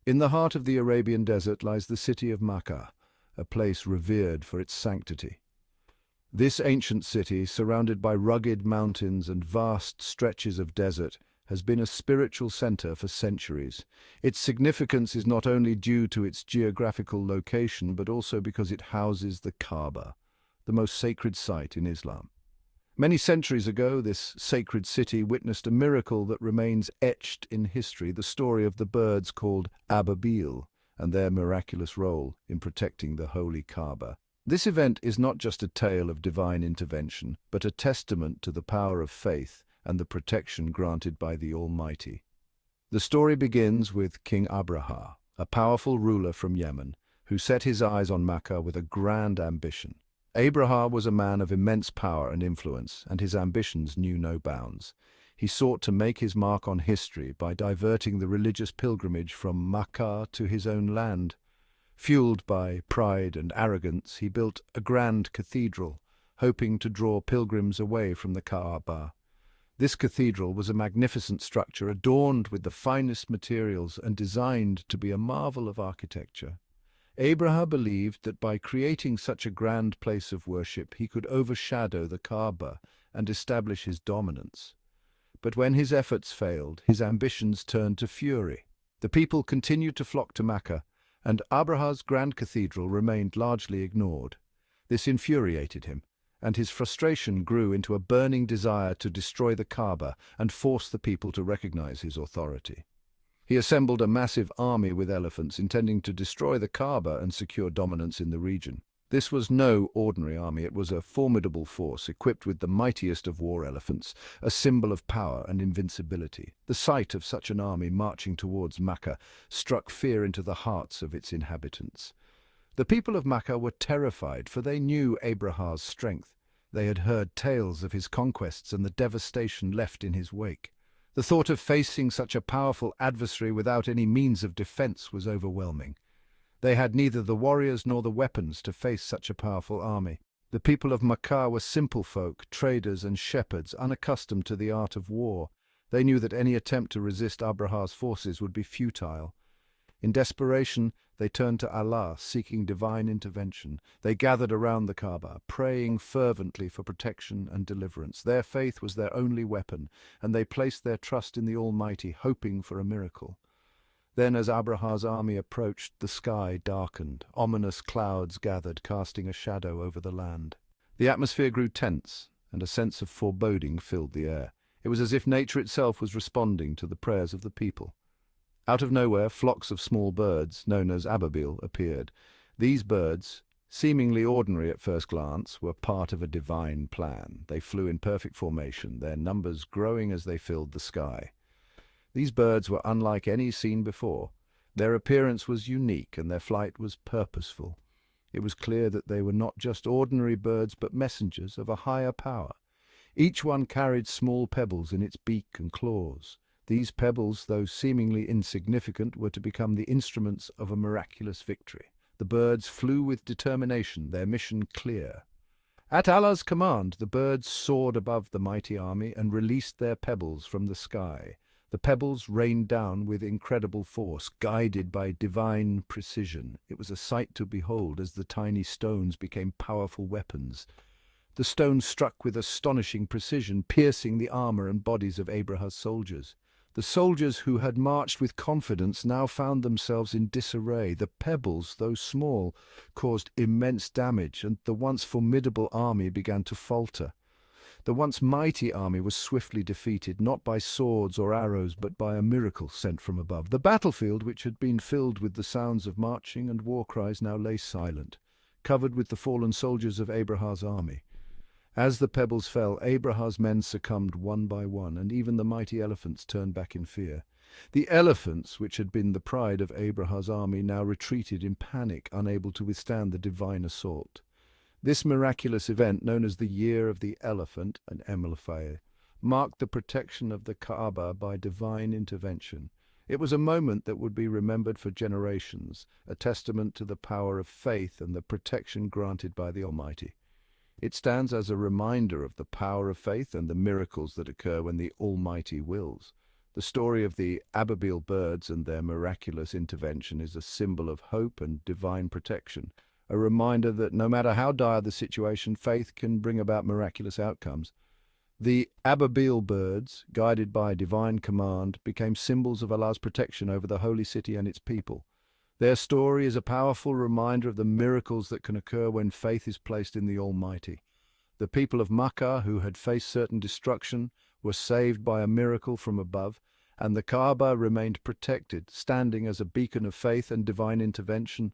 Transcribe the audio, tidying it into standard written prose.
In the heart of the Arabian desert lies the city of Makkah, a place revered for its sanctity. This ancient city, surrounded by rugged mountains and vast stretches of desert, has been a spiritual center for centuries. Its significance is not only due to its geographical location, but also because it houses the Kaaba, the most sacred site in Islam. Many centuries ago, this sacred city witnessed a miracle that remains etched in history, the story of the birds called Ababeel and their miraculous role in protecting the holy Kaaba. This event is not just a tale of divine intervention, but a testament to the power of faith and the protection granted by the Almighty. The story begins with King Abraha, a powerful ruler from Yemen, who set his eyes on Makkah with a grand ambition. Abraha was a man of immense power and influence, and his ambitions knew no bounds. He sought to make his mark on history by diverting the religious pilgrimage from Makkah to his own land. Fueled by pride and arrogance, he built a grand cathedral, hoping to draw pilgrims away from the Kaaba. This cathedral was a magnificent structure adorned with the finest materials and designed to be a marvel of architecture. Abraha believed that by creating such a grand place of worship, he could overshadow the Kaaba and establish his dominance. But when his efforts failed, his ambitions turned to fury. The people continued to flock to Mecca, and Abraha's grand cathedral remained largely ignored. This infuriated him, and his frustration grew into a burning desire to destroy the Kaaba and force the people to recognize his authority. He assembled a massive army with elephants, intending to destroy the Kaaba and secure dominance in the region. This was no ordinary army. It was a formidable force, equipped with the mightiest of war elephants, a symbol of power and invincibility. The sight of such an army marching towards Makkah struck fear into the hearts of its inhabitants. The people of Makkah were terrified, for they knew Abraha's strength. They had heard tales of his conquests and the devastation left in his wake. The thought of facing such a powerful adversary without any means of defense was overwhelming. They had neither the warriors nor the weapons to face such a powerful army. The people of Makkah were simple folk, traders and shepherds, unaccustomed to the art of war. They knew that any attempt to resist Abraha's forces would be futile. In desperation, they turned to Allah, seeking divine intervention. They gathered around the Kaaba, praying fervently for protection and deliverance. Their faith was their only weapon, and they placed their trust in the Almighty, hoping for a miracle. Then, as Abraha's army approached, the sky darkened. Ominous clouds gathered, casting a shadow over the land. The atmosphere grew tense, and a sense of foreboding filled the air. It was as if nature itself was responding to the prayers of the people. Out of nowhere, flocks of small birds, known as Ababeel, appeared. These birds, seemingly ordinary at first glance, were part of a divine plan. They flew in perfect formation, their numbers growing as they filled the sky. These birds were unlike any seen before. Their appearance was unique, and their flight was purposeful. It was clear that they were not just ordinary birds, but messengers of a higher power. Each one carried small pebbles in its beak and claws. These pebbles, though seemingly insignificant, were to become the instruments of a miraculous victory. The birds flew with determination, their mission clear. At Allah's command, the birds soared above the mighty army and released their pebbles from the sky. The pebbles rained down with incredible force, guided by divine precision. It was a sight to behold as the tiny stones became powerful weapons. The stones struck with astonishing precision, piercing the armor and bodies of Abraha's soldiers. The soldiers who had marched with confidence now found themselves in disarray. The pebbles, though small, caused immense damage, and the once formidable army began to falter. The once mighty army was swiftly defeated, not by swords or arrows, but by a miracle sent from above. The battlefield, which had been filled with the sounds of marching and war cries, now lay silent, covered with the fallen soldiers of Abraha's army. As the pebbles fell, Abraha's men succumbed one by one, and even the mighty elephants turned back in fear. The elephants, which had been the pride of Abraha's army, now retreated in panic, unable to withstand the divine assault. This miraculous event, known as the Year of the Elephant, an Emelfire, marked the protection of the Kaaba by divine intervention. It was a moment that would be remembered for generations, a testament to the power of faith and the protection granted by the Almighty. It stands as a reminder of the power of faith and the miracles that occur when the Almighty wills. The story of the Ababeel birds and their miraculous intervention is a symbol of hope and divine protection, a reminder that no matter how dire the situation, faith can bring about miraculous outcomes. The Ababeel birds, guided by divine command, became symbols of Allah's protection over the holy city and its people. Their story is a powerful reminder of the miracles that can occur when faith is placed in the Almighty. The people of Makkah, who had faced certain destruction, were saved by a miracle from above, and the Kaaba remained protected, standing as a beacon of faith and divine intervention.